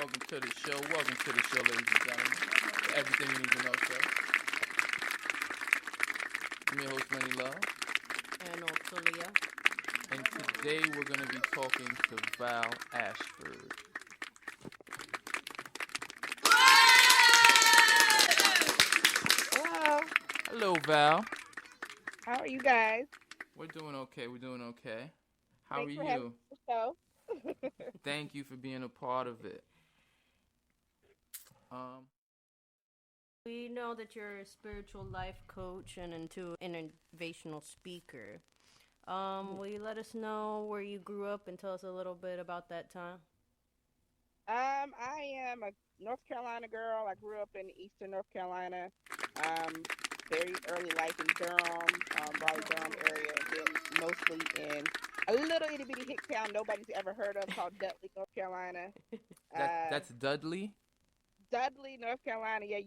Welcome to the show. Welcome to the show, ladies and gentlemen. Everything you need to know, show. I'm your host, Lenny Love. And also Leah. And today we're going to be talking to Val Ashford. Hello. Hello, Val. How are you guys? We're doing okay. How Thanks are for having you? the show. Thank you for being a part of it. We know that you're a spiritual life coach and into innervational speaker. Will you let us know where you grew up and tell us a little bit about that time? I am a North Carolina girl. I grew up in eastern North Carolina. Very early life in Durham, Raleigh-Durham area, and then mostly in a little itty bitty hick town nobody's ever heard of called Dudley, North Carolina. That's Dudley? Dudley, North Carolina. Yeah,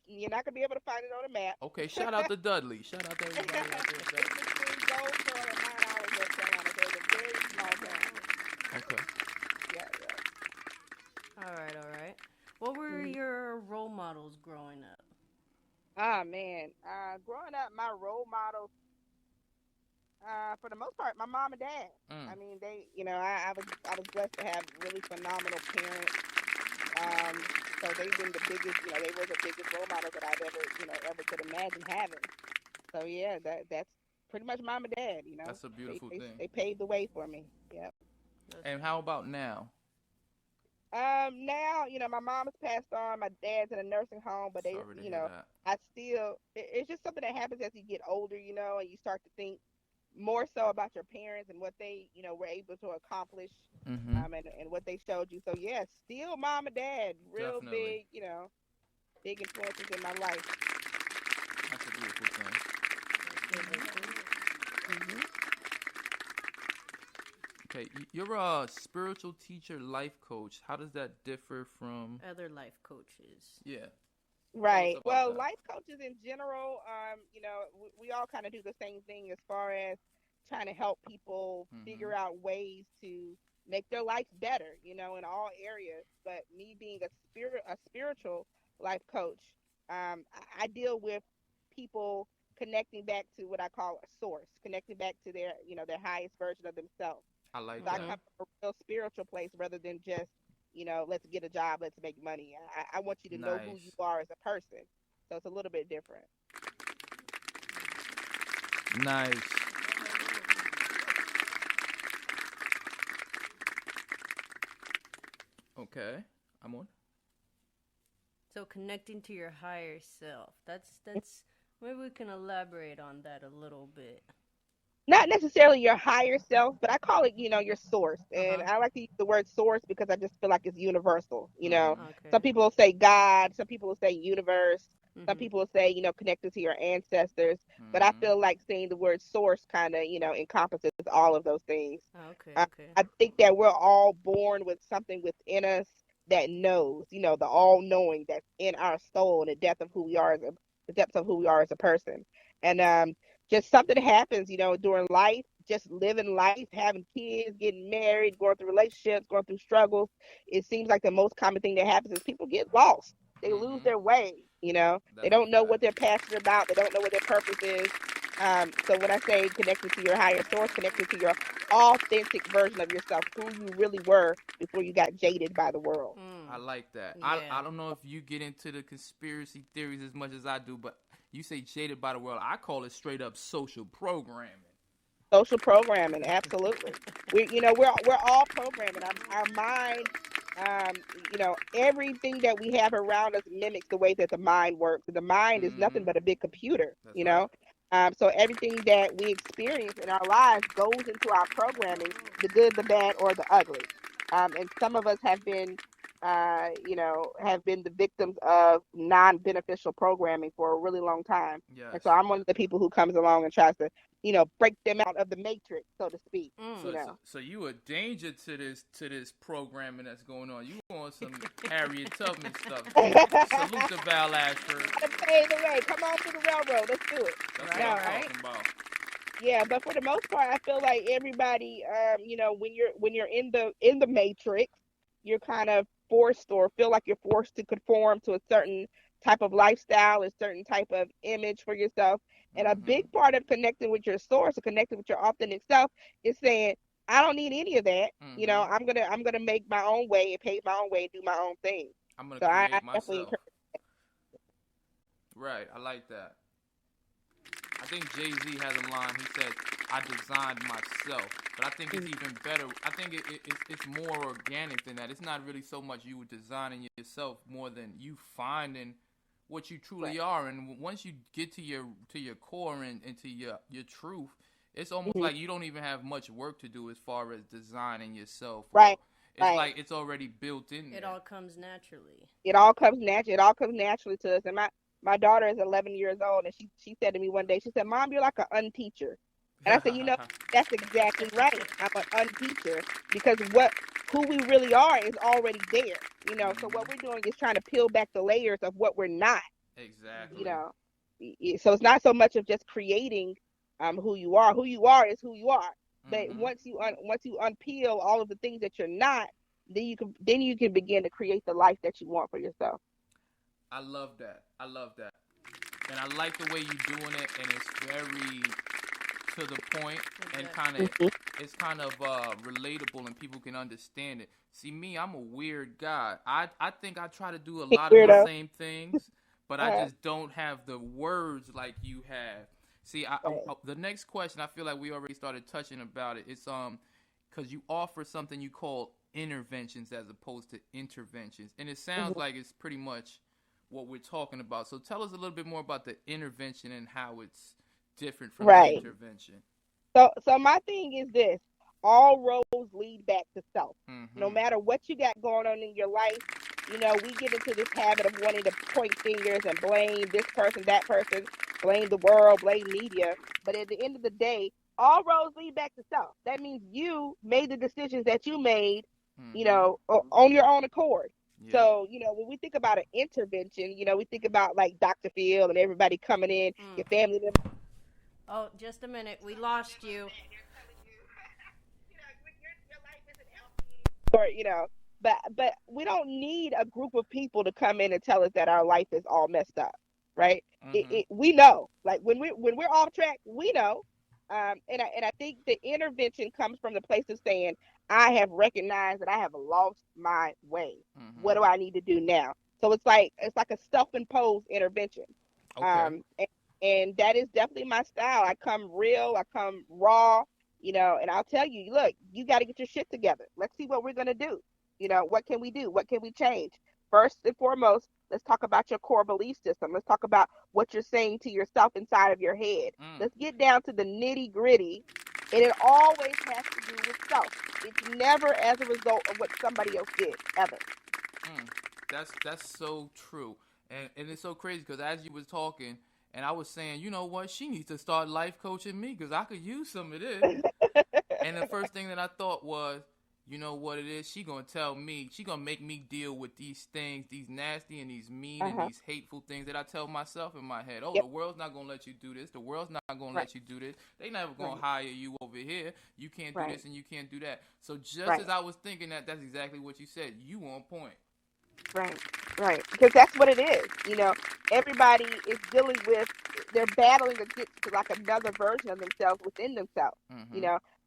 you're not gonna be able to find it on a map. Okay, shout out to Dudley. Shout out to everybody out there. It's between Goldsboro and Mount Olive, North Carolina. So it's a very small town. Okay. Yeah. All right. What were your role models growing up? Man. Growing up, my role models, for the most part, my mom and dad. I mean, they, I was blessed to have really phenomenal parents. So they've been the biggest, they were the biggest role models that I've ever could imagine having. So yeah, that's pretty much mom and dad. That's a beautiful thing. They paved the way for me. Yep. And how about now? Now, my mom has passed on. My dad's in a nursing home, but Sorry to hear that. it's just something that happens as you get older, and you start to think more so about your parents and what they, were able to accomplish, and what they showed you. So yeah, still mom and dad, real Definitely. big influences in my life. That's a beautiful thing. Mm-hmm. Okay, you're a spiritual teacher, life coach. How does that differ from Other life coaches. Yeah. Right. Well, that. life coaches in general, we all kind of do the same thing as far as trying to help people figure out ways to make their life better, in all areas. But me being a spiritual life coach, I deal with people connecting back to what I call a source, connecting back to their, their highest version of themselves. I like So I that. come from a real spiritual place rather than just, let's get a job, let's make money. I want you to know who you are as a person. So it's a little bit different. Nice. Okay, I'm on. So connecting to your higher self. That's maybe we can elaborate on that a little bit. Not necessarily your higher self, but I call it, your source. And I like to use the word source because I just feel like it's universal. Okay. Some people will say God, some people will say universe, some people will say, connected to your ancestors. But I feel like saying the word source kind of, encompasses all of those things. Okay. I think that we're all born with something within us that knows, the all knowing that's in our soul and the depth of who we are as a person. And just something happens, during life, just living life, having kids, getting married, going through relationships, going through struggles. It seems like the most common thing that happens is people get lost. They lose their way, They don't know what they're passionate about. They don't know what their purpose is. So when I say connected to your higher source, connected to your authentic version of yourself, who you really were before you got jaded by the world. I like that. Yeah. I don't know if you get into the conspiracy theories as much as I do, but you say jaded by the world. I call it straight up social programming. Social programming, absolutely. We're all programming. Our mind, everything that we have around us mimics the way that the mind works. The mind is nothing but a big computer. That's So everything that we experience in our lives goes into our programming, the good, the bad, or the ugly. And some of us have been the victims of non-beneficial programming for a really long time. Yes. And so I'm one of the people who comes along and tries to, break them out of the matrix, so to speak. So you a danger to this programming that's going on. You on some Harriet Tubman stuff. Salute to Val Ashford. Pave the way. Come on to the railroad. Let's do it. That's what I'm talking about. Yeah, but for the most part, I feel like everybody, when you're in the matrix, you're kind of forced or feel like you're forced to conform to a certain type of lifestyle, a certain type of image for yourself. And a big part of connecting with your source or connecting with your authentic self is saying, I don't need any of that. I'm gonna make my own way and pave my own way and do my own thing. I'm gonna So I create definitely myself. encourage. Right, I like that. I think Jay-Z has a line. He said, "I designed myself," but I think it's even better. I think it's more organic than that. It's not really so much you designing yourself, more than you finding what you truly are. And once you get to your core and to your truth, it's almost like you don't even have much work to do as far as designing yourself. Right. It's like it's already built in there. It all comes naturally. It all comes natural. It all comes naturally to us. And my daughter is 11 years old, and she said to me one day, she said, "Mom, you're like an unteacher." And I said, that's exactly right. I'm an unteacher because who we really are is already there. So what we're doing is trying to peel back the layers of what we're not. Exactly. So it's not so much of just creating who you are. Who you are is who you are. But once you unpeel all of the things that you're not, then you can begin to create the life that you want for yourself. I love that. And I like the way you're doing it, and it's very to the point, and it's kind of relatable, and people can understand it. See, me, I'm a weird guy. I think I try to do a lot of the same things, but I just don't have the words like you have. See, the next question, I feel like we already started touching about it. It's because you offer something you call interventions as opposed to interventions, and it sounds like it's pretty much what we're talking about. So tell us a little bit more about the intervention and how it's different from the intervention. So my thing is this: all roads lead back to self. No matter what you got going on in your life, we get into this habit of wanting to point fingers and blame this person, that person, blame the world, blame media. But at the end of the day, all roads lead back to self. That means you made the decisions that you made, on your own accord. Yep. So, when we think about an intervention, we think about like Dr. Phil and everybody coming in, your family members. Oh, just a minute. We lost you. Your life isn't healthy. But we don't need a group of people to come in and tell us that our life is all messed up, right? We know, like when we're off track, we know. And I think the intervention comes from the place of saying, I have recognized that I have lost my way. What do I need to do now? So it's like a self-imposed intervention. Okay. And that is definitely my style. I come real, I come raw, and I'll tell you, look, you got to get your shit together. Let's see what we're going to do. What can we do? What can we change? First and foremost, let's talk about your core belief system. Let's talk about what you're saying to yourself inside of your head. Let's get down to the nitty gritty. And it always has to do with self. It's never as a result of what somebody else did, ever. That's so true. And it's so crazy because as you was talking, and I was saying, you know what, she needs to start life coaching me because I could use some of this. And the first thing that I thought was, you know what it is? She gonna tell me. She gonna make me deal with these things, these nasty and these mean and these hateful things that I tell myself in my head. Oh, the world's not gonna let you do this. The world's not gonna let you do this. They never gonna hire you over here. You can't do this and you can't do that. So just as I was thinking that's exactly what you said. You on point. Right. Because that's what it is. Everybody is dealing with, they're battling against like another version of themselves within themselves.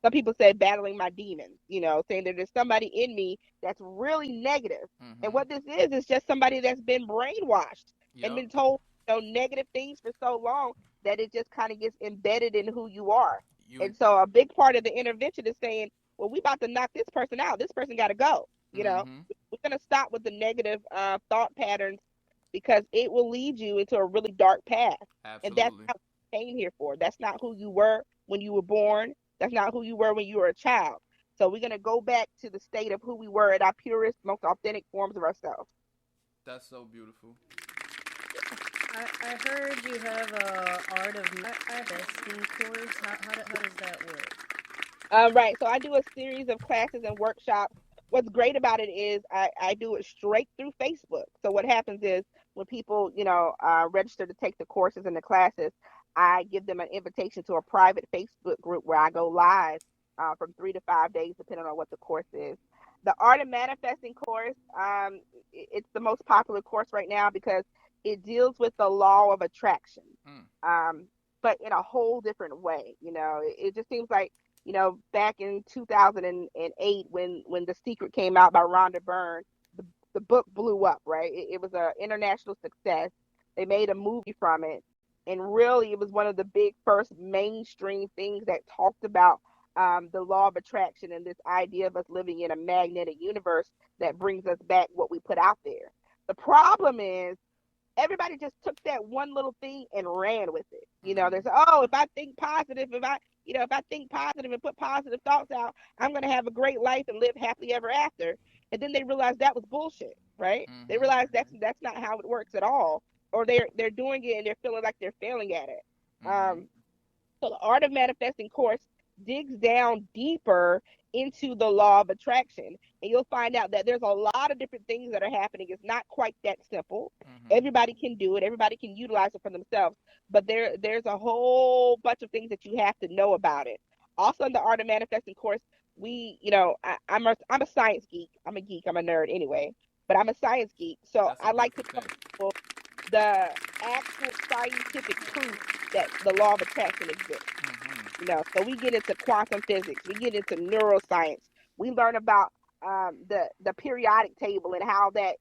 Some people say battling my demons, saying that there's somebody in me that's really negative. And what this is just somebody that's been brainwashed and been told negative things for so long that it just kind of gets embedded in who you are. And so a big part of the intervention is saying, well, we about to knock this person out. This person got to go. We're going to stop with the negative thought patterns because it will lead you into a really dark path. Absolutely. And that's not what you came here for. That's not who you were when you were born. That's not who you were when you were a child. So we're going to go back to the state of who we were at our purest, most authentic forms of ourselves. That's so beautiful. I heard you have a art of manifesting course. How does that work? Right. So I do a series of classes and workshops. What's great about it is I do it straight through Facebook. So what happens is when people, register to take the courses and the classes, I give them an invitation to a private Facebook group where I go live from 3 to 5 days, depending on what the course is. The Art of Manifesting course, it's the most popular course right now because it deals with the law of attraction, Mm. but in a whole different way. It just seems like, back in 2008 when The Secret came out by Rhonda Byrne, the book blew up, right? It was an international success. They made a movie from it, and really, it was one of the big first mainstream things that talked about the law of attraction and this idea of us living in a magnetic universe that brings us back what we put out there. The problem is everybody just took that one little thing and ran with it. They said, "Oh, if I think positive, if I think positive and put positive thoughts out, I'm going to have a great life and live happily ever after." And then they realized that was bullshit, right? They Mm-hmm. realized that's not how it works at all, or they're doing it and they're feeling like they're failing at it. Mm-hmm. So the Art of Manifesting course digs down deeper into the law of attraction, and you'll find out that there's a lot of different things that are happening. It's not quite that simple. Mm-hmm. Everybody can do it. Everybody can utilize it for themselves, but there's a whole bunch of things that you have to know about it. Also, in the Art of Manifesting course, I'm a science geek. I'm a geek. I'm a nerd anyway, but I'm a science geek, so That's a I like to beautiful tell thing. people the actual scientific proof that the law of attraction exists. Mm-hmm. So we get into quantum physics, we get into neuroscience, we learn about the periodic table and how that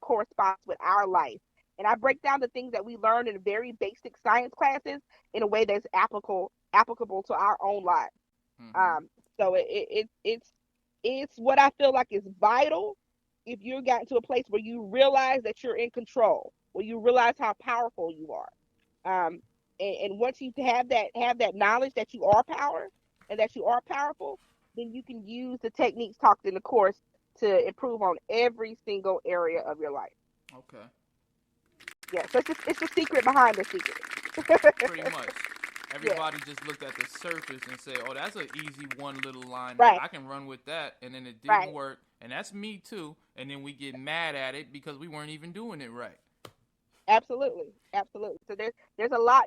corresponds with our life. And I break down the things that we learn in very basic science classes in a way that's applicable to our own lives. Mm-hmm. Um, so it's what I feel like is vital if you've gotten to a place where you realize that you're in control, where you realize how powerful you are. Um, and once you have that knowledge that you are power and that you are powerful, then you can use the techniques talked in the course to improve on every single area of your life. Okay. Yeah, so it's the secret behind the secret. Pretty much. Yeah, Everybody just looked at the surface and said, "Oh, that's an easy one little line. right, I can run with that." And then it didn't right. work, and that's me too. And then we get mad at it because we weren't even doing it right. Absolutely, absolutely. So there's a lot,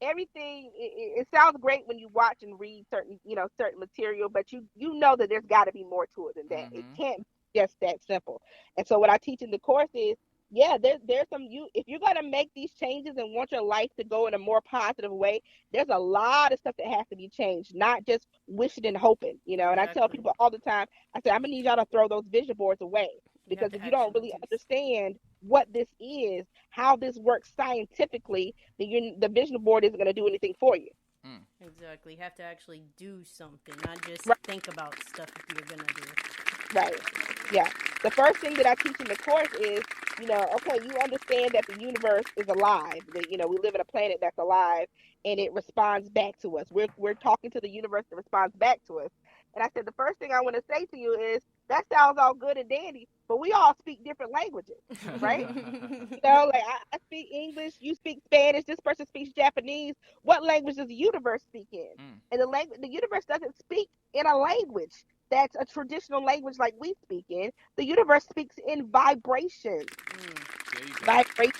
everything. It sounds great when you watch and read certain material, but you know that there's got to be more to it than that. It Mm-hmm. can't be just that simple. And so what I teach in the course is, yeah, there's some, you if you're gonna make these changes and want your life to go in a more positive way, there's a lot of stuff that has to be changed, not just wishing and hoping. And I tell Exactly. people all the time, I say, I'm gonna need y'all to throw those vision boards away, You have because to if you don't actually really do. understand what this is, how this works scientifically, the vision board isn't going to do anything for you. Mm. Exactly. You have to actually do something, not just Right. think about stuff if you're gonna do it. Right. Yeah. The first thing that I teach in the course is, okay, you understand that the universe is alive. That we live in a planet that's alive, and it responds back to us. We're talking to the universe that responds back to us. And I said the first thing I want to say to you is that sounds all good and dandy, but we all speak different languages, right? Like I speak English, you speak Spanish, this person speaks Japanese. What language does the universe speak in? Mm. And the universe doesn't speak in a language that's a traditional language like we speak in. The universe speaks in vibration. There you go. Vibration.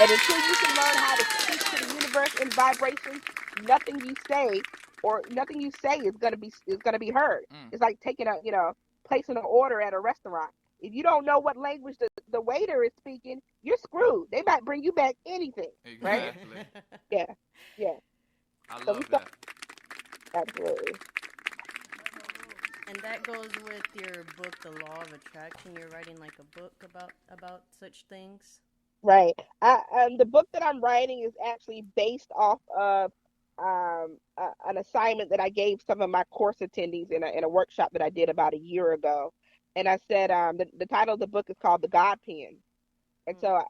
And until you can learn how to speak to the universe in vibration, nothing you say is gonna be heard. Mm. It's like taking placing an order at a restaurant. If you don't know what language the waiter is speaking, you're screwed. They might bring you back anything, right? Exactly. Yeah, yeah. I So love we start that. absolutely. And that goes with your book, The Law of Attraction. You're writing like a book about such things. Right. The book that I'm writing is actually based off of an assignment that I gave some of my course attendees in a workshop that I did about a year ago. And I said the title of the book is called The God Pen. And Mm. so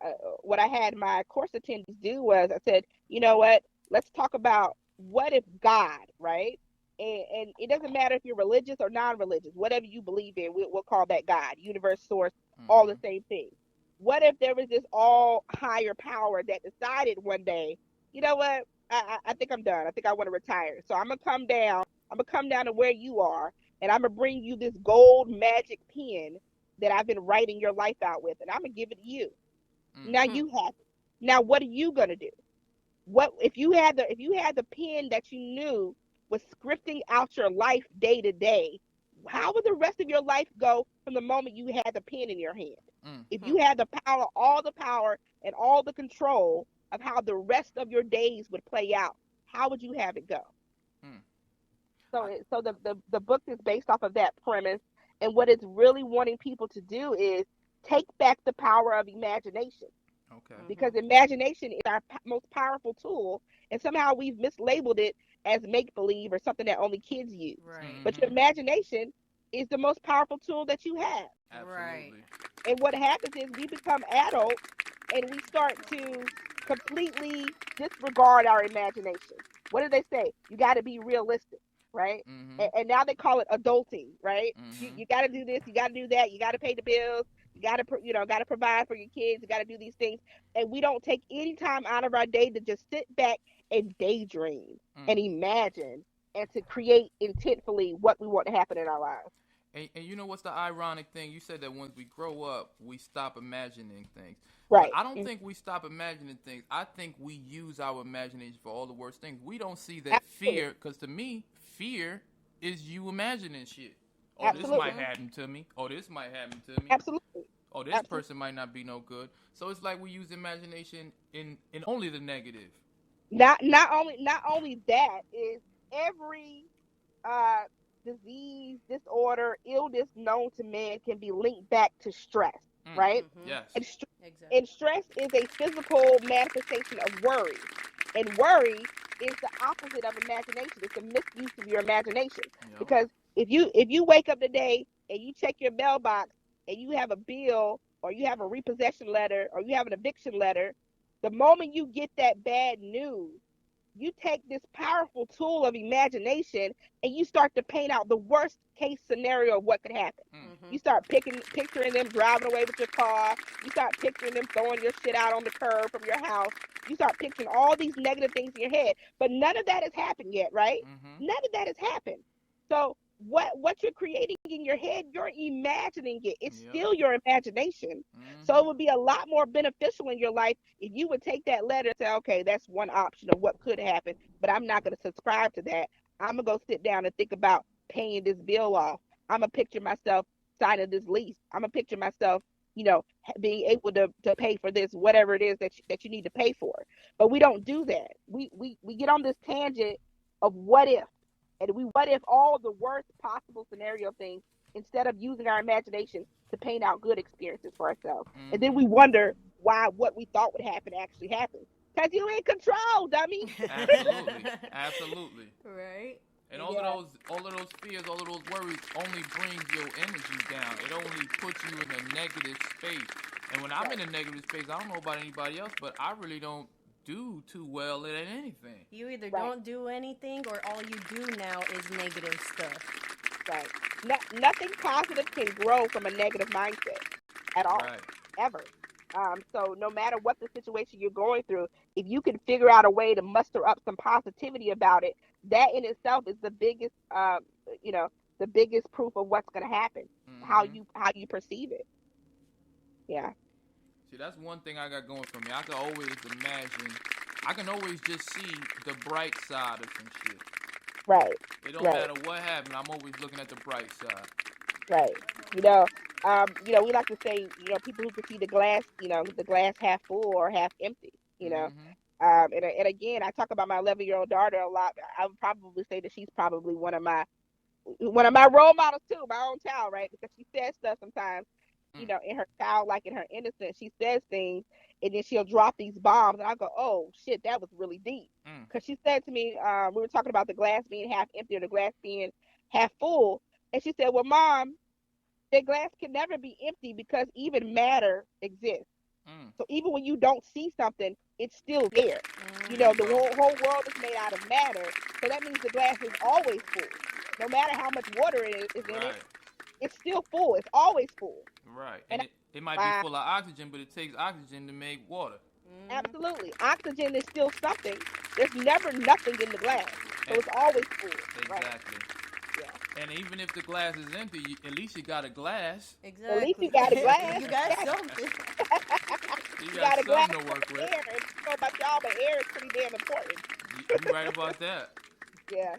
what I had my course attendees do was I said, you know what? Let's talk about what if God, right? And it doesn't matter if you're religious or non-religious, whatever you believe in, we'll call that God, universe, source, all the Mm-hmm. same thing. What if there was this all higher power that decided one day, you know what? I think I'm done. I think I want to retire. So I'm gonna come down. I'm gonna come down to where you are, and I'm gonna bring you this gold magic pen that I've been writing your life out with, and I'm gonna give it to you. Mm. Now Hmm. you have it. Now what are you gonna do? What if you had the pen that you knew was scripting out your life day to day? how would the rest of your life go from the moment you had the pen in your hand? Mm. If you had the power, all the power and all the control of how the rest of your days would play out, how would you have it go? Mm. So the book is based off of that premise, and what it's really wanting people to do is take back the power of imagination, Okay. because imagination is our most powerful tool, and somehow we've mislabeled it as make believe or something that only kids use. Right. But your imagination is the most powerful tool that you have. Absolutely. And what happens is we become adults and we start to completely disregard our imagination. What do they say? You got to be realistic, right? Mm-hmm. And now they call it adulting, right? Mm-hmm. You got to do this, you got to do that, you got to pay the bills, you got to got to provide for your kids, you got to do these things, and we don't take any time out of our day to just sit back and daydream and imagine and to create intentfully what we want to happen in our lives. And you know what's the ironic thing? You said that once we grow up, we stop imagining things. But Right. I don't think we stop imagining things. I think we use our imagination for all the worst things. We don't see that Absolutely. fear, because to me, fear is you imagining shit. Oh, this Absolutely. might happen to me. Oh, this might happen to me. Absolutely. Oh, this person might not be no good. So it's like we use imagination in only the negative. Not only that is every uh disease, disorder, illness known to man can be linked back to stress, right? Yes. And, Exactly. and stress is a physical manifestation of worry. And worry is the opposite of imagination. It's a misuse of your imagination. Yep. Because if you wake up today and you check your mailbox and you have a bill or you have a repossession letter or you have an eviction letter, the moment you get that bad news, you take this powerful tool of imagination and you start to paint out the worst case scenario of what could happen. You start picturing them driving away with your car. You start picturing them throwing your shit out on the curb from your house. You start picturing all these negative things in your head, but none of that has happened yet, right? None of that has happened. So what you're creating in your head, you're imagining it. It's still your imagination. So it would be a lot more beneficial in your life if you would take that letter and say, okay, that's one option of what could happen, but I'm not going to subscribe to that. I'm going to go sit down and think about paying this bill off. I'm going to picture myself signing this lease. I'm going to picture myself, being able to pay for this, whatever it is that you need to pay for. But we don't do that. We get on this tangent of what if, and we what if all the worst possible scenario things instead of using our imagination to paint out good experiences for ourselves. And then we wonder why what we thought would happen actually happens. Because you're in control, dummy. Absolutely. Absolutely. Right. And all of those fears, all of those worries only brings your energy down. It only puts you in a negative space. And when I'm in a negative space, I don't know about anybody else, but I really don't do too well at anything. You either don't do anything or all you do now is negative stuff. Right. Nothing positive can grow from a negative mindset at all, ever. So no matter what the situation you're going through, if you can figure out a way to muster up some positivity about it, that in itself is the biggest, the biggest proof of what's going to happen. How you perceive it. Yeah. See, that's one thing I got going for me. I can always imagine. I can always just see the bright side of some shit. Right. It don't matter what happens. I'm always looking at the bright side. Right. We like to say, people who can see the glass, the glass half full or half empty, and again, I talk about my 11-year-old daughter a lot. I would probably say that she's probably one of my role models too, my own child, right? Because she says stuff sometimes, in her childlike, in her innocence, she says things, and then she'll drop these bombs, and I go, oh shit, that was really deep. Because she said to me, we were talking about the glass being half empty or the glass being half full, and she said, well, Mom, the glass can never be empty because even matter exists. So even when you don't see something, it's still there. The whole world is made out of matter. So that means the glass is always full. No matter how much water is in it, it's still full. It's always full. Right. And it might be full of oxygen, but it takes oxygen to make water. Absolutely. Oxygen is still something. There's never nothing in the glass. So it's always full. Exactly. Right? Yeah. And even if the glass is empty, at least you got a glass. Exactly. At least you got a glass. You got something. You got a glass something to work with. Air. And I don't know about y'all, but air is pretty damn important. You're right about that. Yeah.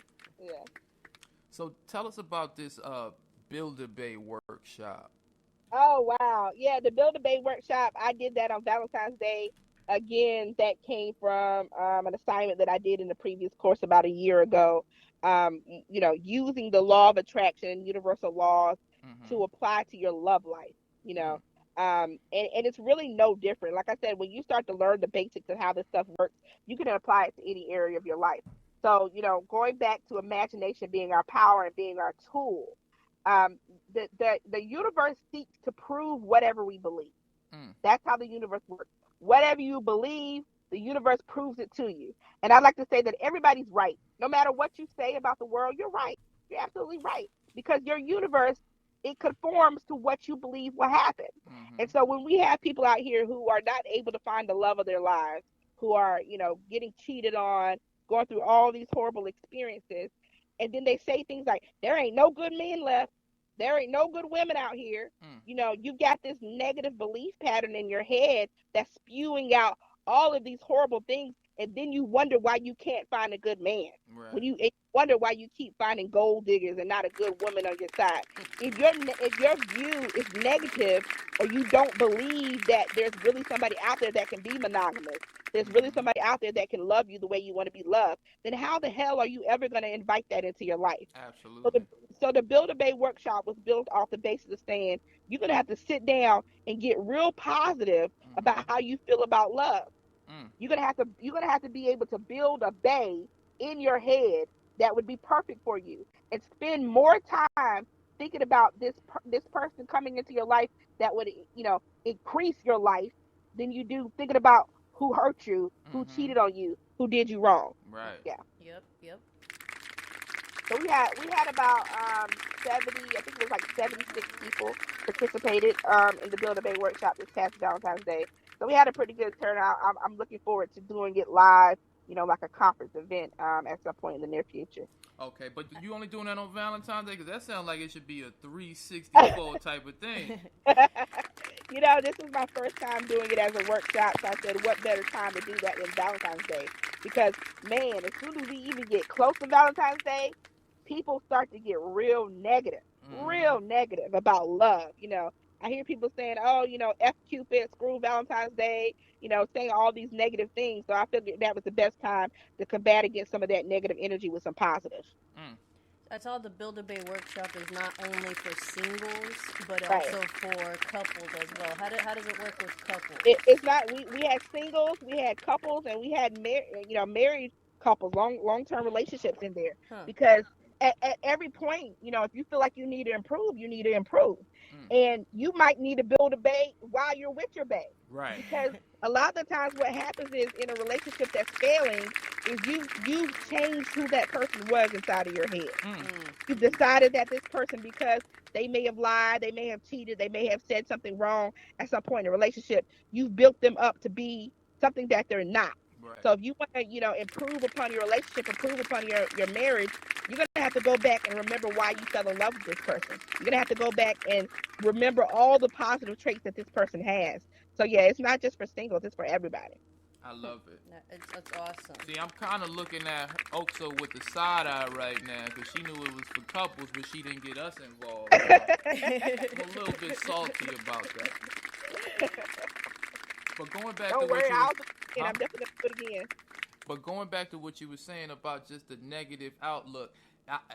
So tell us about this Build-a-Bae Workshop? Oh wow. Yeah, the Build-a-Bae Workshop, I did that on Valentine's Day. Again, that came from an assignment that I did in the previous course about a year ago. Using the law of attraction, universal laws Mm-hmm. to apply to your love life, you Mm. know. And it's really no different. Like I said, when you start to learn the basics of how this stuff works, you can apply it to any area of your life. So, going back to imagination being our power and being our tool, um, the universe seeks to prove whatever we believe. Mm. That's how the universe works. Whatever you believe, the universe proves it to you. And I like to say that everybody's right. No matter what you say about the world, you're right. You're absolutely right. Because your universe, it conforms to what you believe will happen. Mm-hmm. And so when we have people out here who are not able to find the love of their lives, who are, getting cheated on, going through all these horrible experiences, and then they say things like, there ain't no good men left. There ain't no good women out here. Mm. You've got this negative belief pattern in your head that's spewing out all of these horrible things, and then you wonder why you can't find a good man. Right. When you wonder why you keep finding gold diggers and not a good woman on your side. If your view is negative, or you don't believe that there's really somebody out there that can be monogamous, there's really Mm-hmm. somebody out there that can love you the way you want to be loved, then how the hell are you ever going to invite that into your life? So Absolutely. the so the Build-a-Bae Workshop was built off the basis of saying you're gonna have to sit down and get real positive about Mm-hmm. how you feel about love. Mm. You're gonna have to be able to build a bay in your head that would be perfect for you, and spend more time thinking about this person coming into your life that would increase your life than you do thinking about who hurt you, who Mm-hmm. cheated on you, who did you wrong. Right. Yeah. Yep, yep. So we had about 70, I think it was like 76 people participated in the Build-A-Bae Workshop this past Valentine's Day. So we had a pretty good turnout. I'm looking forward to doing it live, like a conference event at some point in the near future. Okay, but you only doing that on Valentine's Day? Because that sounds like it should be a 364 type of thing. This is my first time doing it as a workshop, so I said, what better time to do that than Valentine's Day? Because, man, as soon as we even get close to Valentine's Day, people start to get Mm-hmm. real negative about love. I hear people saying, oh, F Cupid, screw Valentine's Day, saying all these negative things. So I figured that was the best time to combat against some of that negative energy with some positive. Mm. I saw the Build-A-Bae Workshop is not only for singles, but Right. also for couples as well. How does it work with couples? It's not. We had singles, we had couples, and we had married couples, long-term relationships in there. Huh. Because at every point, if you feel like you need to improve, you need to improve, Mm. and you might need to build a bay while you're with your bay. Right. Because a lot of the times, what happens is in a relationship that's failing is you've changed who that person was inside of your head. Mm. Mm. You've decided that this person, because they may have lied, they may have cheated, they may have said something wrong at some point in a relationship, you've built them up to be something that they're not. Right. So if you want to, improve upon your relationship, improve upon your marriage, you're gonna have to go back and remember why you fell in love with this person. You're gonna have to go back and remember all the positive traits that this person has. So yeah, it's not just for singles; it's for everybody. I love it. That's awesome. See, I'm kind of looking at Oxo with the side eye right now because she knew it was for couples, but she didn't get us involved. So I'm a little bit salty about that. But going back to Don't what worry, you was, I'll do it again. huh? I'm definitely gonna do it again. But going back to what you were saying about just the negative outlook,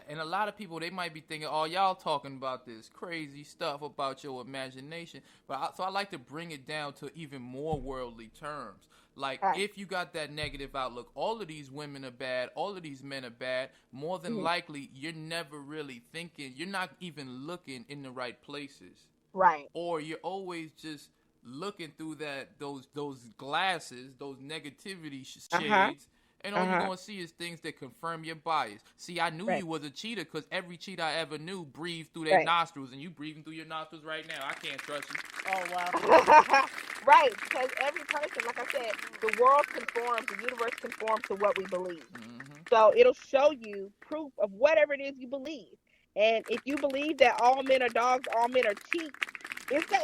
and a lot of people, they might be thinking, "Oh, y'all talking about this crazy stuff about your imagination." So I like to bring it down to even more worldly terms. Like, All right. if you got that negative outlook, all of these women are bad, all of these men are bad. More than Mhm. likely, you're never really thinking. You're not even looking in the right places, Right. or you're always just looking through those glasses, those negativity Uh huh. shades, and all Uh you're huh. gonna see is things that confirm your bias. See, I knew Right. you was a cheater because every cheater I ever knew breathed through their Right. nostrils, and you breathing through your nostrils right now. I can't trust you. Oh wow. Right, because every person, like I said, the world conforms, the universe conforms to what we believe. Mm-hmm. So it'll show you proof of whatever it is you believe. And if you believe that all men are dogs, all men are cheats, it's gonna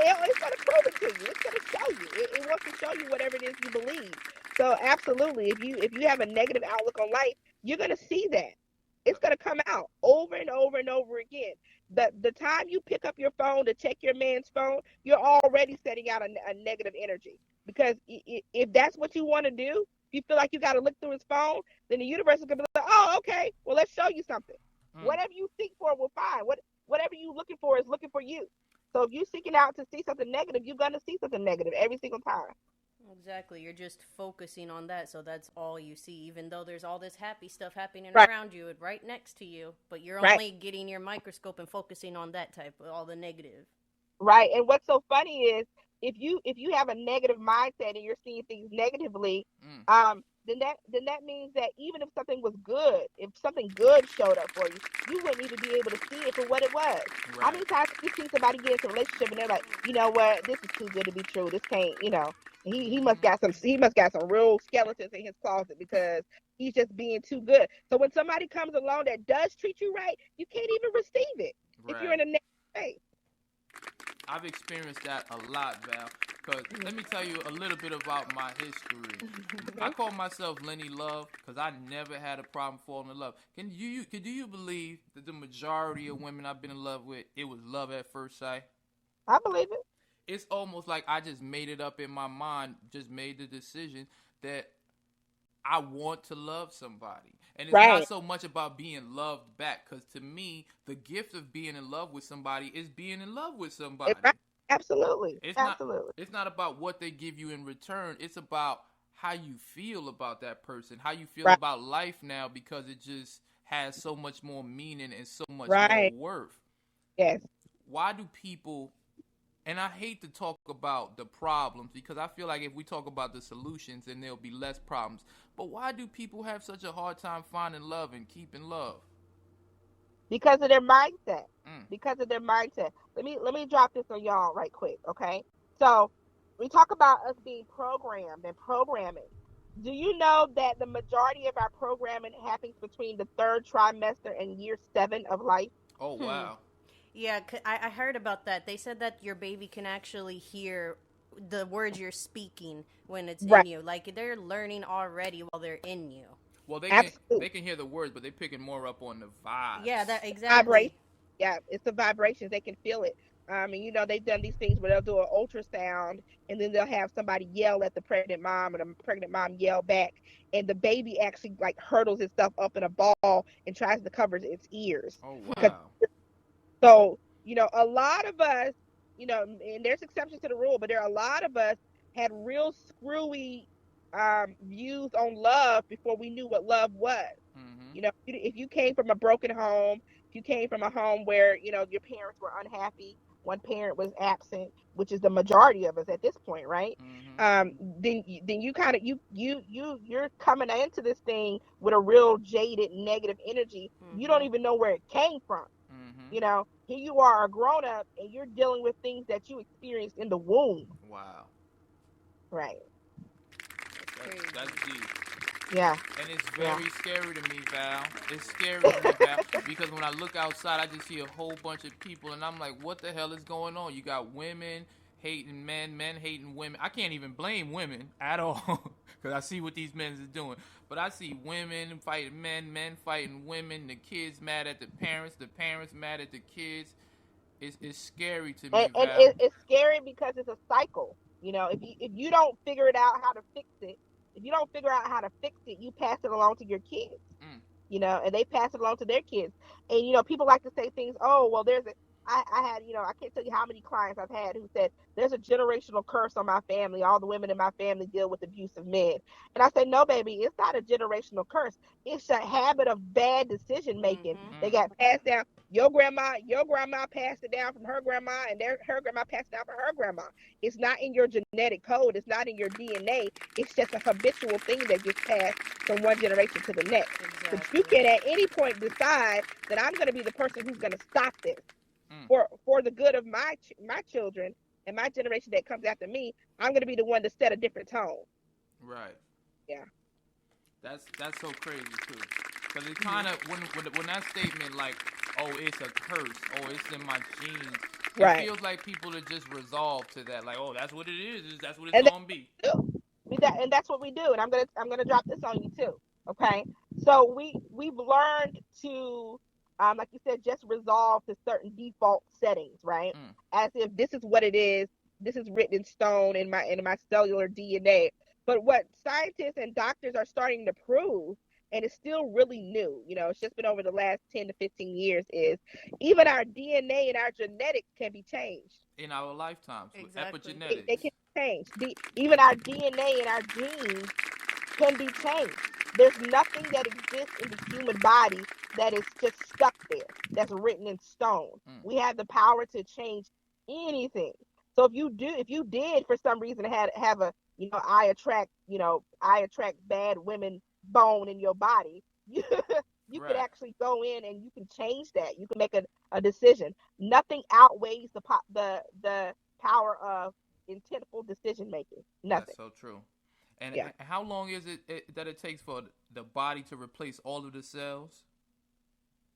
prove it to you. It's gonna show you. It wants to show you whatever it is you believe. So absolutely, if you have a negative outlook on life, you're gonna see that. It's going to come out over and over and over again. The time you pick up your phone to check your man's phone, you're already setting out a negative energy. Because if that's what you want to do, if you feel like you got to look through his phone, then the universe is going to be like, oh, okay, well, let's show you something. Whatever you seek for will find. Whatever you're looking for is looking for you. So if you're seeking out to see something negative, you're going to see something negative every single time. Exactly. You're just focusing on that, so that's all you see, even though there's all this happy stuff happening around you and right next to you, but you're only getting your microscope and focusing on that type of all the negative. Right. And what's so funny is if you have a negative mindset and you're seeing things negatively, then that means that even if something was good, if something good showed up for you, you wouldn't even be able to see it for what it was. Right. How many times have you seen somebody get into a relationship and they're like, you know what, this is too good to be true. This can't, he must got some real skeletons in his closet because he's just being too good. So when somebody comes along that does treat you right, you can't even receive it if you're in a negative state. I've experienced that a lot, Val, because let me tell you a little bit about my history. I call myself Lenny Love because I never had a problem falling in love. Do you believe that the majority of women I've been in love with, it was love at first sight? I believe it. It's almost like I just made it up in my mind, just made the decision that I want to love somebody. And it's not so much about being loved back, because to me, the gift of being in love with somebody is being in love with somebody. Absolutely. It's not about what they give you in return. It's about how you feel about that person, how you feel about life now, because it just has so much more meaning and so much more worth. Yes. Why do people... And I hate to talk about the problems, because I feel like if we talk about the solutions, then there'll be less problems. But why do people have such a hard time finding love and keeping love? Because of their mindset. Because of their mindset. Let me drop this on y'all right quick, okay? So we talk about us being programmed and programming. Do you know that the majority of our programming happens between the 3rd trimester and year 7 of life? Oh, wow. Yeah, I heard about that. They said that your baby can actually hear the words you're speaking when it's in you. Like, they're learning already while they're in you. Well, they can hear the words, but they're picking more up on the vibes. Yeah, exactly. Yeah, it's the vibrations. They can feel it. And they've done these things where they'll do an ultrasound and then they'll have somebody yell at the pregnant mom and the pregnant mom yell back. And the baby actually like hurdles itself up in a ball and tries to cover its ears. Oh, wow. So, a lot of us, and there's exceptions to the rule, but there are a lot of us had real screwy views on love before we knew what love was. If you came from a broken home, if you came from a home where, your parents were unhappy, one parent was absent, which is the majority of us at this point, right? Then you kind of, you're coming into this thing with a real jaded negative energy. You don't even know where it came from. Here you are, a grown up, and you're dealing with things that you experienced in the womb. Wow. Right. That's deep. Yeah. And it's very scary to me, Val. It's scary to me, Val, because when I look outside, I just see a whole bunch of people, and I'm like, what the hell is going on? You got women hating men, men hating women. I can't even blame women at all, because I see what these men are doing. But I see women fighting men, men fighting women, the kids mad at the parents mad at the kids. It's scary to me, and it's scary because it's a cycle. If you don't figure it out how to fix it, you pass it along to your kids. And they pass it along to their kids. And people like to say things, oh, well, I had, I can't tell you how many clients I've had who said, there's a generational curse on my family. All the women in my family deal with abusive men. And I said, no, baby, it's not a generational curse. It's a habit of bad decision making. They got passed down. Your grandma passed it down from her grandma, and her grandma passed it down from her grandma. It's not in your genetic code. It's not in your DNA. It's just a habitual thing that gets passed from one generation to the next. Exactly. But you can at any point decide that I'm going to be the person who's going to stop this. For the good of my children and my generation that comes after me, I'm going to be the one to set a different tone. Right. Yeah. That's so crazy too, because it's kind of when that statement like, oh, it's a curse, oh, it's in my genes. It feels like people are just resolved to that, like, oh, that's what it is. That's what it's gonna be. And that's what we do. And I'm gonna drop this on you too. Okay. So we've learned to, like you said, just resolve to certain default settings, right? As if this is what it is. This is written in stone in my cellular DNA. But what scientists and doctors are starting to prove, and it's still really new, it's just been over the last 10 to 15 years, is even our DNA and our genetics can be changed. In our lifetimes, Exactly. with epigenetics. They can be changed. Even our DNA and our genes can be changed. There's nothing that exists in the human body that is just stuck there, that's written in stone. We have the power to change anything. So if you did for some reason have a I attract bad women bone in your body, you could actually go in and you can change that. You can make a decision. Nothing outweighs the power of intentful decision making. Nothing. That's so true. And Yeah. how long is it that it takes for the body to replace all of the cells?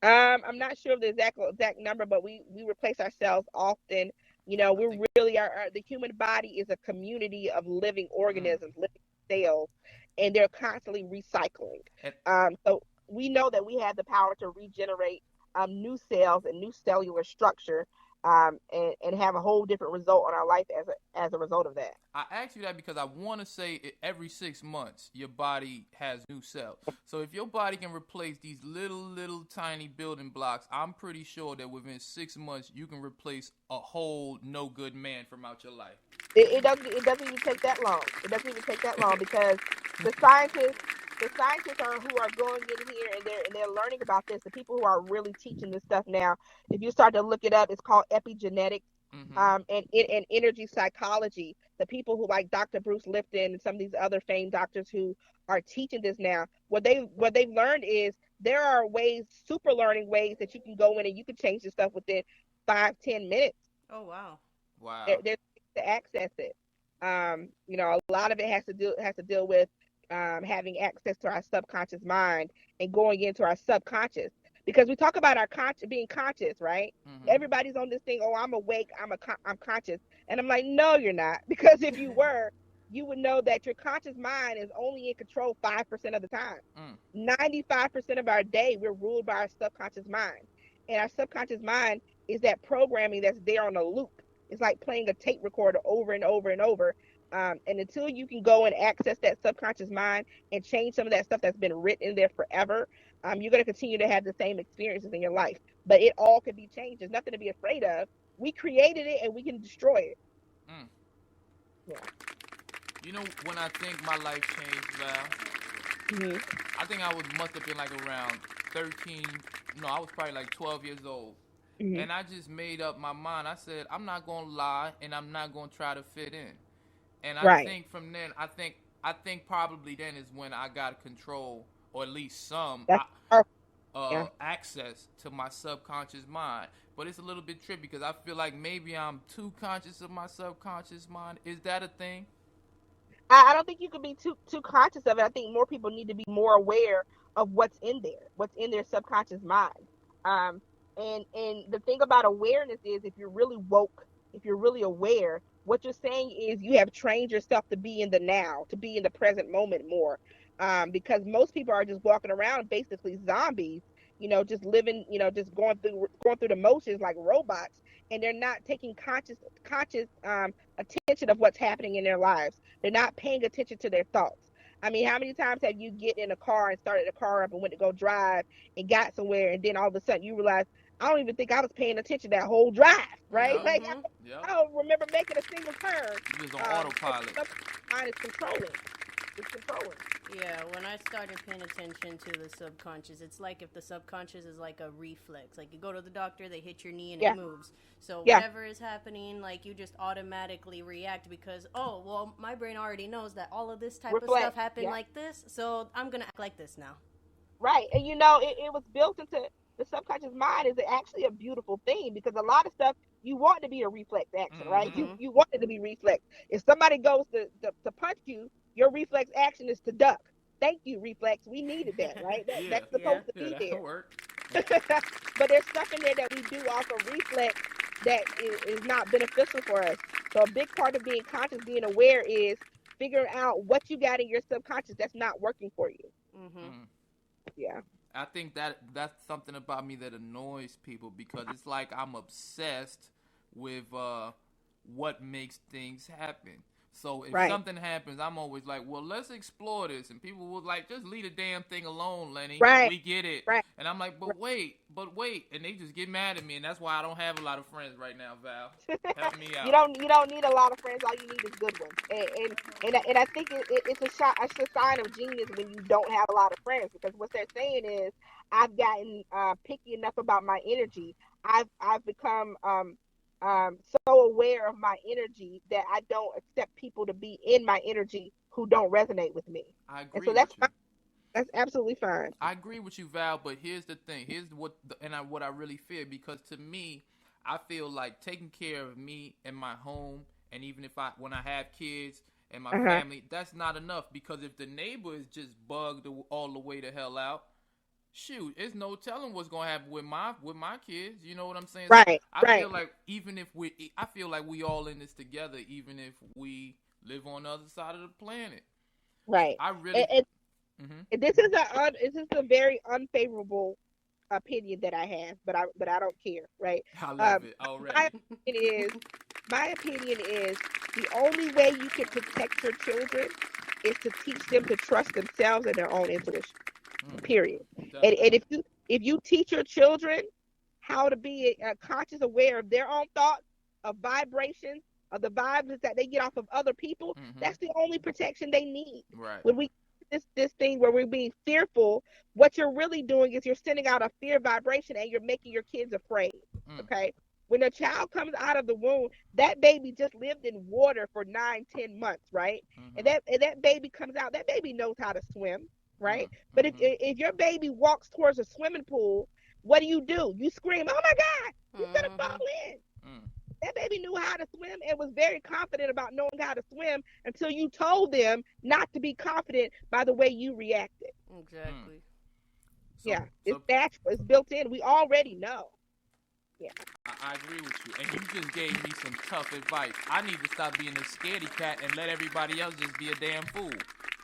I'm not sure of the exact number, but we replace our cells often. We really are the human body is a community of living organisms, living cells, and they're constantly recycling. So we know that we have the power to regenerate new cells and new cellular structure, and have a whole different result on our life as a result of that. I asked you that because I want to say every 6 months your body has new cells. So if your body can replace these little tiny building blocks, I'm pretty sure that within 6 months you can replace a whole no good man from out your life. It doesn't even take that long. It doesn't even take that long because the scientists are who are going in here and they're learning about this. The people who are really teaching this stuff now. If you start to look it up, it's called epigenetics. And energy psychology. The people who like Dr. Bruce Lipton and some of these other famed doctors who are teaching this now, what they've learned is there are super learning ways that you can go in and you can change this stuff within 5-10 minutes. Oh wow. There's to access it. A lot of it has to deal with having access to our subconscious mind and going into our subconscious. Because we talk about our being conscious, right? Everybody's on this thing. Oh, I'm awake. I'm conscious, and I'm like, no, you're not. Because if you were, you would know that your conscious mind is only in control 5% of the time. 95% of our day, we're ruled by our subconscious mind, and our subconscious mind is that programming that's there on a loop. It's like playing a tape recorder over and over and over. And until you can go and access that subconscious mind and change some of that stuff that's been written in there forever, you're going to continue to have the same experiences in your life. But it all can be changed. There's nothing to be afraid of. We created it and we can destroy it. Yeah. When I think my life changed, Val, I think must have been like around 13. No, I was probably like 12 years old. And I just made up my mind. I said, I'm not going to lie and I'm not going to try to fit in. And I think from then, I think probably then is when I got control, or at least some access to my subconscious mind. But it's a little bit tricky because I feel like maybe I'm too conscious of my subconscious mind. Is that a thing? I don't think you can be too conscious of it. I think more people need to be more aware of what's in their subconscious mind. And the thing about awareness is if you're really woke, if you're really aware, what you're saying is you have trained yourself to be in the now, to be in the present moment more. Because most people are just walking around basically zombies, just living, just going through the motions like robots, and they're not taking conscious attention of what's happening in their lives. They're not paying attention to their thoughts. I mean, how many times have you get in a car and started the car up and went to go drive and got somewhere, and then all of a sudden you realize, I don't even think I was paying attention that whole drive, right? I don't remember making a single turn. You was on autopilot. Mind is controlling. It's controlling. Yeah, when I started paying attention to the subconscious, it's like if the subconscious is like a reflex. Like you go to the doctor, they hit your knee and it moves. So whatever is happening, like you just automatically react because, oh, well, my brain already knows that all of this type of stuff happened like this, so I'm going to act like this now. Right. And it was built into the subconscious mind is actually a beautiful thing because a lot of stuff you want to be a reflex action, right? You want it to be reflex. If somebody goes to punch you, your reflex action is to duck. Thank you, reflex. We needed that, right? That's supposed to be there. Work. But there's stuff in there that we do off of reflex that is not beneficial for us. So a big part of being conscious, being aware is figuring out what you got in your subconscious that's not working for you. Yeah. I think that's something about me that annoys people because it's like I'm obsessed with what makes things happen. So if Right. something happens, I'm always like, well, let's explore this. And people will like, just leave the damn thing alone, Lenny. Right. We get it. Right. And I'm like, but wait. And they just get mad at me. And that's why I don't have a lot of friends right now, Val. Help me you out. don't need a lot of friends. All you need is good ones. And I think it's a sign of genius when you don't have a lot of friends, because what they're saying is, I've gotten picky enough about my energy. I've become so aware of my energy that I don't accept people to be in my energy who don't resonate with me. I And agree so with you. that's absolutely fine. I agree with you, Val, but here's the thing. What I really fear, because to me, I feel like taking care of me and my home, and even if when I have kids and my Uh-huh. family, that's not enough. Because if the neighbor is just bugged all the way to hell out, shoot, there's no telling what's gonna happen with my kids. You know what I'm saying? So Right. I Right. feel like I feel like we all in this together, even if we live on the other side of the planet. So Right. I really. Hmm. This is a very unfavorable opinion that I have, but I don't care, right? I love Um, it my already. opinion is my opinion is the only way you can protect your children is to teach them to trust themselves and their own intuition. Mm, Period. And definitely. if you teach your children how to be conscious, aware of their own thoughts, of vibrations, of the vibes that they get off of other people, Hmm. that's the only protection they need. Right. When we this thing where we're being fearful, what you're really doing is you're sending out a fear vibration and you're making your kids afraid. Mm, Okay. When a child comes out of the womb, that baby just lived in water for 9, 10 months, right? hmm And that baby comes out, that baby knows how to swim, mm, right? But if hmm if your baby walks towards a swimming pool, what do? You scream, "Oh my God, he's gonna fall Mhm. in." mm, That baby knew how to swim and was very confident about knowing how to swim until you told them not to be confident by the way you reacted. mm. Exactly. Yeah, So it's so natural. It's built in. We already know. Yeah. I agree with you, and you just gave me some tough advice. I need to stop being a scaredy cat and let everybody else just be a damn fool.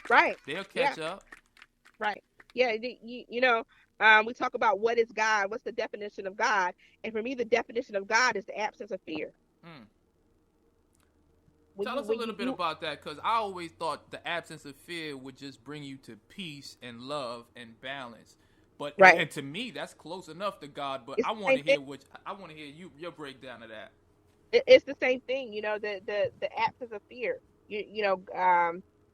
Right. They'll Yeah. catch up. Right. Yeah. We talk about what is God. What's the definition of God? And for me, the definition of God is the absence of fear. Mm. When Tell you us a when little you bit you about that, because I always thought the absence of fear would just bring you to peace and love and balance. But right. and to me, that's close enough to God. But It's I the want same to thing. hear your breakdown of that. It's the same thing, the absence of fear.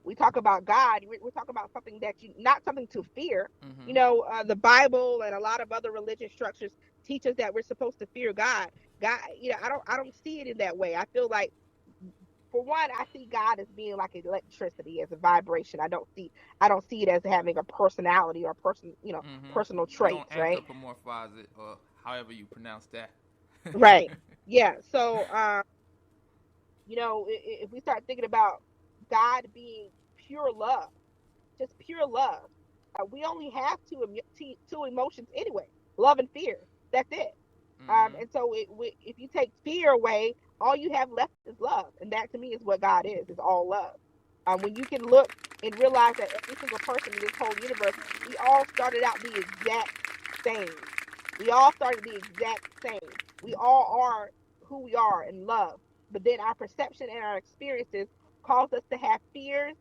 We talk about God. We're talking about something that you not something to fear. Mm-hmm. The Bible and a lot of other religious structures teach us that we're supposed to fear God. God, I don't see it in that way. I feel like, for one, I see God as being like electricity, as a vibration. I don't see it as having a personality or Mm-hmm. personal You don't traits, right? anthropomorphize it, or however you pronounce that. Right. Yeah. So, if we start thinking about God being pure love, just pure love, we only have two emotions anyway: love and fear. That's it. Mm-hmm. And so if you take fear away, all you have left is love, and that to me is what God is all love. When you can look and realize that every single person in this whole universe, we all started out the exact same. We all started the exact same. We all are who we are in love. But then our perception and our experiences cause us to have fears,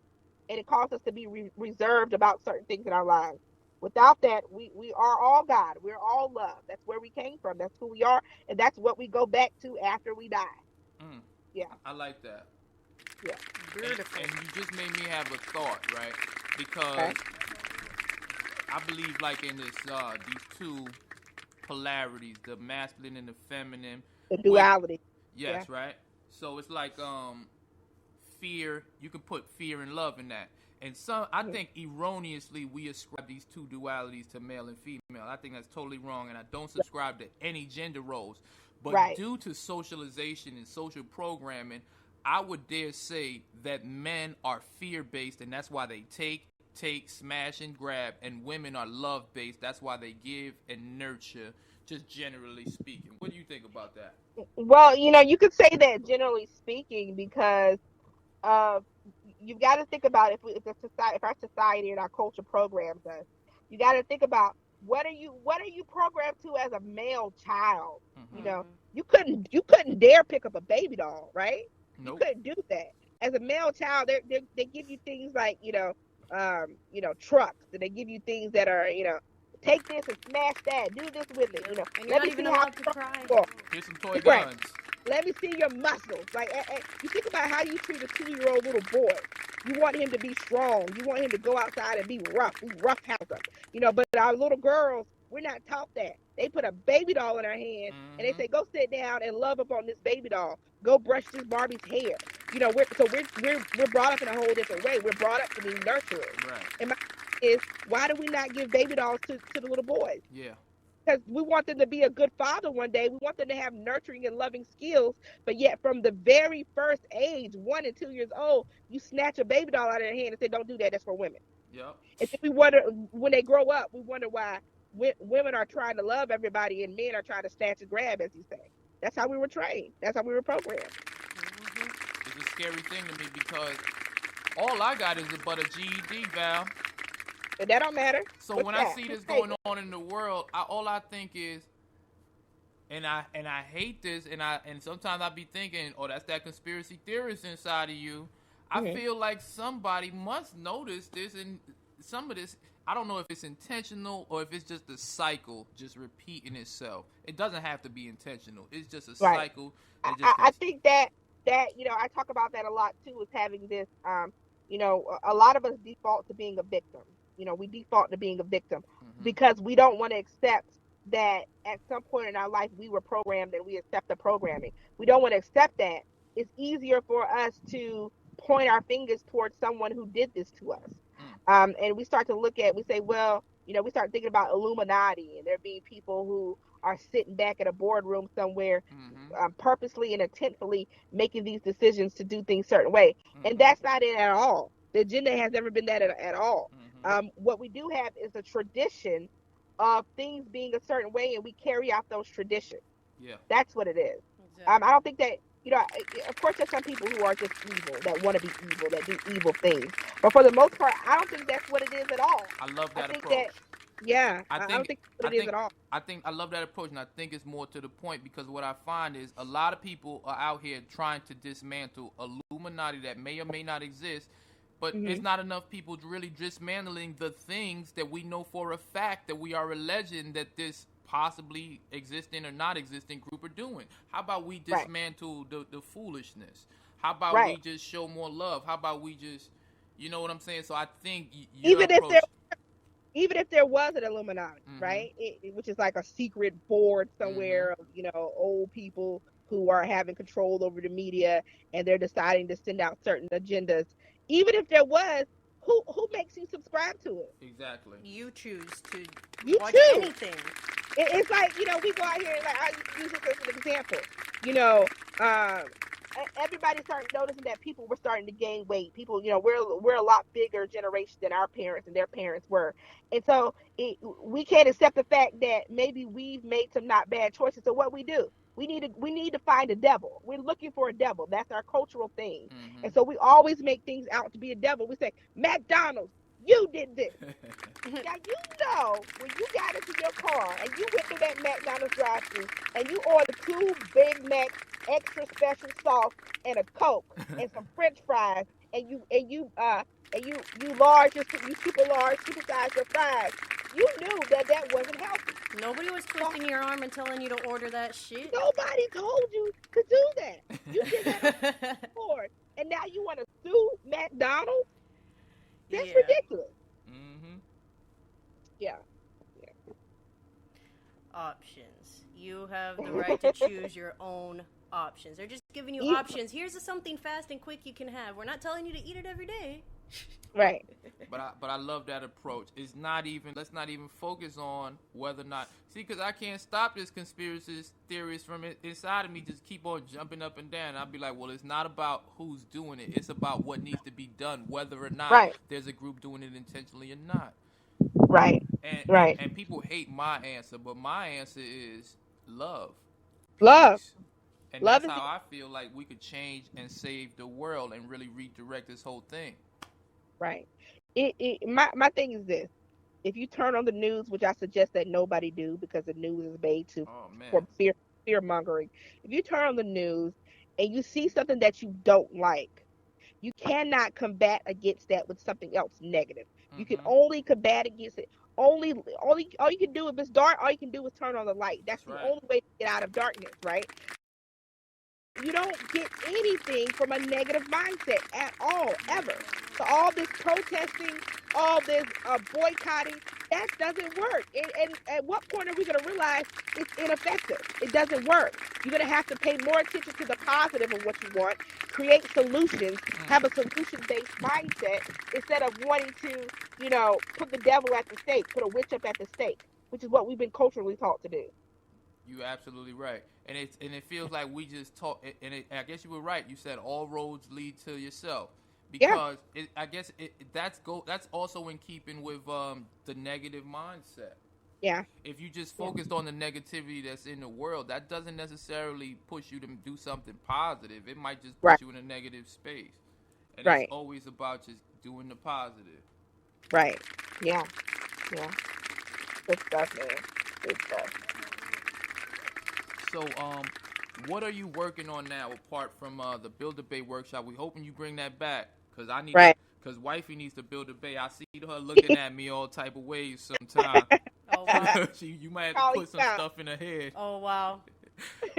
and it causes us to be reserved about certain things in our lives. Without that, we are all God. We're all love. That's where we came from. That's who we are. And that's what we go back to after we die. Mm. Yeah. I like that. Yeah. Beautiful. And you just made me have a thought, right? Because Okay. I believe like in these two polarities, the masculine and the feminine, The with duality. Yeah. yes, right? So it's like fear, you can put fear and love in that. And I Mm. think erroneously we ascribe these two dualities to male and female. I think that's totally wrong, and I don't subscribe to any gender roles. But Right. due to socialization and social programming, I would dare say that men are fear based, and that's why they take, smash, and grab, and women are love based. That's why they give and nurture, just generally speaking. What do you think about that? Well, you could say that generally speaking, because uh, you've got to think about if our society and our culture programs us. You got to think about what are you programmed to as a male child. You know, you couldn't dare pick up a baby doll, right? You Nope. couldn't do that. As a male child, they give you things like, trucks, and they give you things that are, take this and smash that, do this with it, And you're let not me even see how allowed to cry. strong you are. Here's some toy Right. guns. Let me see your muscles. Like, you think about how you treat a 2-year-old little boy. You want him to be strong. You want him to go outside and be rough. We roughhouse them. But our little girls, we're not taught that. They put a baby doll in our hand and they say, "Go sit down and love up on this baby doll. Go brush this Barbie's hair." We're brought up in a whole different way. We're brought up to be nurturing. Right. And my is, why do we not give baby dolls to the little boys? Yeah. Because we want them to be a good father one day. We want them to have nurturing and loving skills. But yet, from the very first age, 1 and 2 years old, you snatch a baby doll out of their hand and say, "Don't do that. That's for women." Yep. And then we wonder, when they grow up, we wonder why women are trying to love everybody and men are trying to snatch and grab, as you say. That's how we were trained. That's how we were programmed. It's a scary thing to me because all I got is but a GED, Val. And that don't matter. So What's when that? I see this going on in the world, all I think is, and I hate this, and sometimes I be thinking, oh, that's that conspiracy theorist inside of you. I feel like somebody must notice this, and some of this, I don't know if it's intentional or if it's just a cycle just repeating itself. It doesn't have to be intentional. It's just a cycle. I think that I talk about that a lot too, is having this, a lot of us default to being a victim. We default to being a victim because we don't want to accept that at some point in our life we were programmed and we accept the programming. We don't want to accept that. It's easier for us to point our fingers towards someone who did this to us. And we start to we say, well, we start thinking about Illuminati and there being people who are sitting back at a boardroom somewhere, purposely and intentfully making these decisions to do things a certain way. And that's not it at all. The agenda has never been that at all. What we do have is a tradition of things being a certain way, and we carry out those traditions. Yeah. That's what it is. Exactly. I don't think that, of course there's some people who are just evil, that want to be evil, that do evil things. But for the most part, I don't think that's what it is at all. I love that approach. I don't think that's what it is at all. I love that approach, and I think it's more to the point because what I find is a lot of people are out here trying to dismantle Illuminati that may or may not exist, but it's not enough people really dismantling the things that we know for a fact that we are alleging that this possibly existing or not existing group are doing. How about we dismantle the foolishness? How about we just show more love? How about we just, you know what I'm saying? So I think even if there was an Illuminati, right, which is like a secret board somewhere of old people who are having control over the media and they're deciding to send out certain agendas. Even if there was, who makes you subscribe to it? Exactly. You choose to watch choose. anything. It's like, we go out here and I use this as an example. Everybody's starting noticing that people were starting to gain weight. People, we're a lot bigger generation than our parents and their parents were. And so we can't accept the fact that maybe we've made some not bad choices. So what we do? We need to find a devil. We're looking for a devil. That's our cultural thing. And so we always make things out to be a devil. We say, McDonald's, you did this. Now, when you got into your car and you went to that McDonald's drive-thru and you ordered 2 Big Macs, extra special sauce, and a Coke and some French fries, and you large, you super large, supersize your fries, you knew that wasn't healthy. Nobody was twisting your arm and telling you to order that shit. Nobody told you to do that. You just had to afford, and now you want to sue McDonald's? That's ridiculous. Yeah. Options. You have the right to choose your own options. They're just giving you options. Here's something fast and quick you can have. We're not telling you to eat it every day. Right. But I love that approach. Let's not even focus on whether or not, because I can't stop this conspiracy theories from inside of me just keep on jumping up and down. I'll be like, well, it's not about who's doing it. It's about what needs to be done, whether or not there's a group doing it intentionally or not. Right. And people hate my answer, but my answer is love. Love. Peace. And that's how I feel like we could change and save the world and really redirect this whole thing. Right. My thing is this. if you turn on the news, which I suggest that nobody do because the news is made to Oh for man. fear mongering. If you turn on the news and you see something that you don't like, you cannot combat against that with something else negative. You can Mm-hmm. only combat against it. Only all you can do if it's dark, all you can do is turn on the light. That's That's the right. only way to get out of darkness, right? You don't get anything from a negative mindset at all, ever. So all this protesting, all this boycotting, that doesn't work. And at what point are we going to realize it's ineffective? It doesn't work. You're going to have to pay more attention to the positive of what you want, create solutions, have a solution-based mindset instead of wanting to, put the devil at the stake, put a witch up at the stake, which is what we've been culturally taught to do. You absolutely right, and it feels like we just talk. I guess you were right. You said all roads lead to yourself, Yeah, because that's also in keeping with the negative mindset. yeah, If you just yeah. focused on the negativity that's in the world, that doesn't necessarily push you to do something positive. It might just Right, put you in a negative space, and it's right, always about just doing the positive. right. Yeah, yeah. Good stuff, man. Good stuff. So, what are you working on now apart from the Build-a-Bae Workshop? We hoping you bring that back, because I need to, Right. because wifey needs to build a bay. I see her looking at me all type of ways sometimes. Oh wow. You might have to Call you put some out. stuff in her head. Oh wow.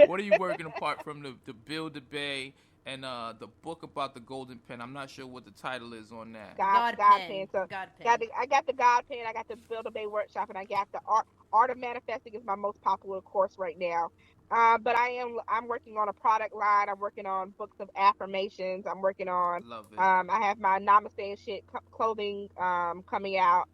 What are you working apart from the Build-a-Bae and the book about the golden pen? I'm not sure what the title is on that. The God, God God pen. pen. So God pen. I got the God pen. I got the Build-a-Bae Workshop, and I got the Art of Manifesting is my most popular course right now. But I'm working on a product line. I'm working on books of affirmations. I'm working on Love it. I have my Namaste and shit clothing coming out.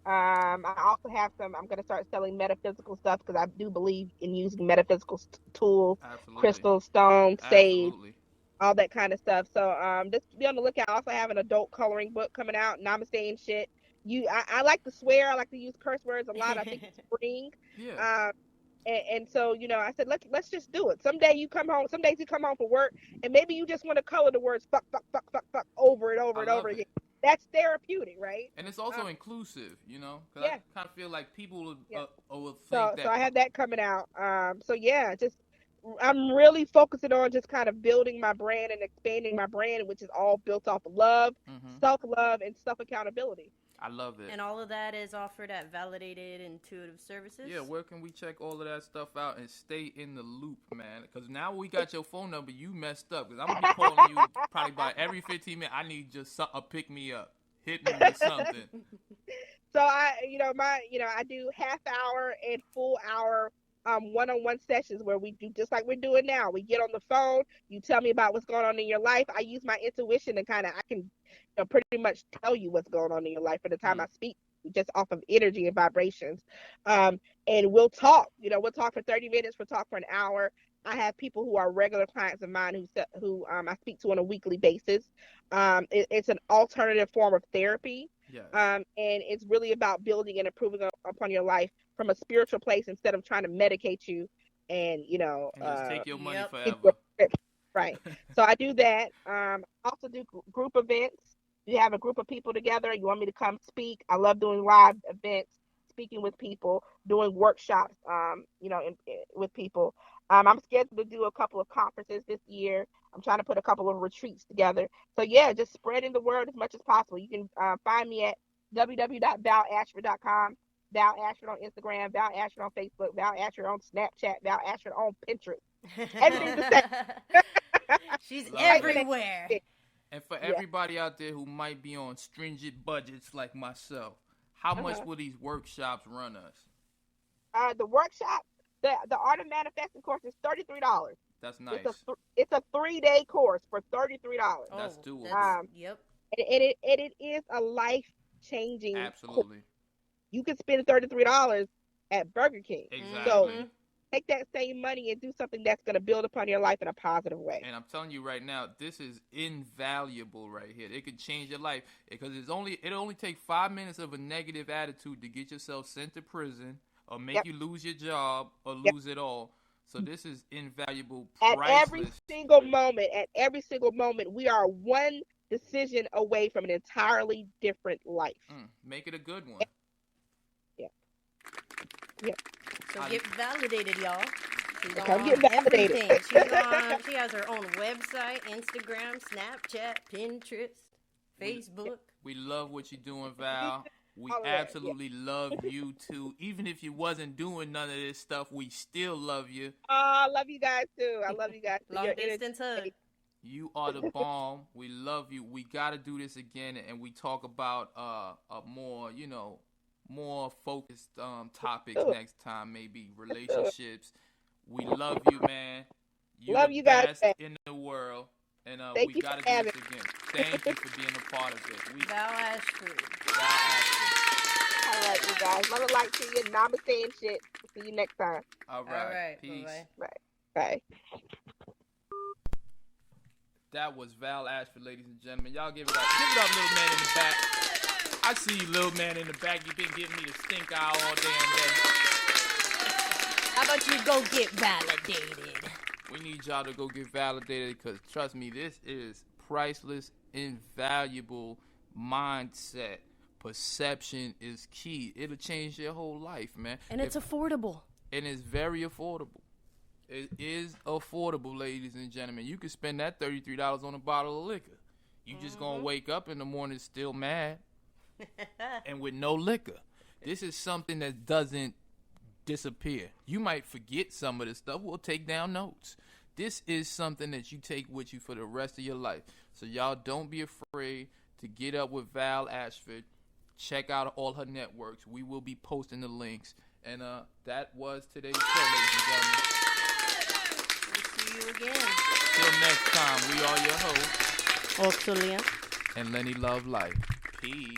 I also have some. I'm gonna start selling metaphysical stuff because I do believe in using metaphysical tools, Absolutely. crystals, stones, sage, Absolutely. all that kind of stuff. So just be on the lookout. I also have an adult coloring book coming out, Namaste and shit. I like to swear, I like to use curse words a lot. I think it's freeing. Yeah. Um and so, I said let's just do it. Some days you come home from work and maybe you just want to color the words fuck, fuck, fuck, fuck, fuck over and over I and over love again. it. That's therapeutic, right? And it's Uh, also inclusive, because I yeah, kind of feel like people yeah. will think So that. I have that coming out. So yeah, just I'm really focusing on just kind of building my brand and expanding my brand, which is all built off of love, Hmm. self-love, and self-accountability. I love it. And all of that is offered at Validated Intuitive Services. Yeah, where can we check all of that stuff out and stay in the loop, man? Because now we got your phone number, you messed up. Because I'm gonna be calling you probably by every 15 minutes. I need just a pick me up, hit me with something. So I do half hour and full hour one-on-one sessions where we do just like we're doing now. We get on the phone, you tell me about what's going on in your life. I use my intuition and I can pretty much tell you what's going on in your life for the time Hmm. I speak, just off of energy and vibrations. And we'll talk. We'll talk for 30 minutes, we'll talk for an hour. I have people who are regular clients of mine who I speak to on a weekly basis. It's an alternative form of therapy, Yes. and it's really about building and improving upon your life from a spiritual place instead of trying to medicate you and And just take your money Yep. give you a forever. prescription. Right. So I do that. I also do group events. You have a group of people together. You want me to come speak? I love doing live events, speaking with people, doing workshops. With people. I'm scheduled to do a couple of conferences this year. I'm trying to put a couple of retreats together. So yeah, just spreading the word as much as possible. You can find me at www.valashford.com, Val Ashford on Instagram, Val Ashford on Facebook, Val Ashford on Snapchat, Val Ashford on Pinterest. Everything's Love the it. same. She's Love Type it. it everywhere. in. And for Yeah. everybody out there who might be on stringent budgets like myself, how much Uh-huh. will these workshops run us? The workshop, the Art of Manifesting course is $33. That's It's a nice. it's a 3-day course for $33. That's Oh, doable. that's Um, yep. and it is a life changing course. Absolutely. You can spend $33 at Burger King. So Exactly. Mhm. take that same money and do something that's going to build upon your life in a positive way. And I'm telling you right now, this is invaluable right here. It could change your life because it only takes 5 minutes of a negative attitude to get yourself sent to prison or make Yep. you lose your job or Yep. lose it all. So this is invaluable, At every priceless. single moment, we are one decision away from an entirely different life. Make it a good one. Yep. So get validated, y'all. She's Come on get validated. everything. She has her own website, Instagram, Snapchat, Pinterest, Facebook. We love what you're doing, Val. We All of that, absolutely love you too. Even if you wasn't doing none of this stuff, we still love you. I love you guys too. I love you guys too. Long Your distance hug. You are the bomb. We love you. We gotta do this again, and we talk about a more, more focused topics next time. Maybe relationships. We love you, man. You're love the you guys. best in the world. And we gotta do this again. Thank you for being a part of it. Val Ashford. All right, you guys. Love and light to you. Namaste and shit. See you next time. All right. Peace. Bye. Bye. That was Val Ashford, ladies and gentlemen. Y'all give it up. Give it up, little man in the back. I see you, little man in the back. You've been giving me the stink eye all damn day. How about you go get validated? We need y'all to go get validated because, trust me, this is priceless, invaluable mindset. Perception is key. It'll change your whole life, man. And it's affordable. And it's very affordable. It is affordable, ladies and gentlemen. You can spend that $33 on a bottle of liquor. You just gonna wake up in the morning still mad and with no liquor. This is something that doesn't disappear. You might forget some of this stuff. We'll take down notes. This is something that you take with you for the rest of your life. So y'all don't be afraid to get up with Val Ashford. Check out all her networks. We will be posting the links. And that was today's show, ladies and gentlemen. We'll see you again. Till next time, we are your hosts. Oxulia. And Lenny Love Life. Peace.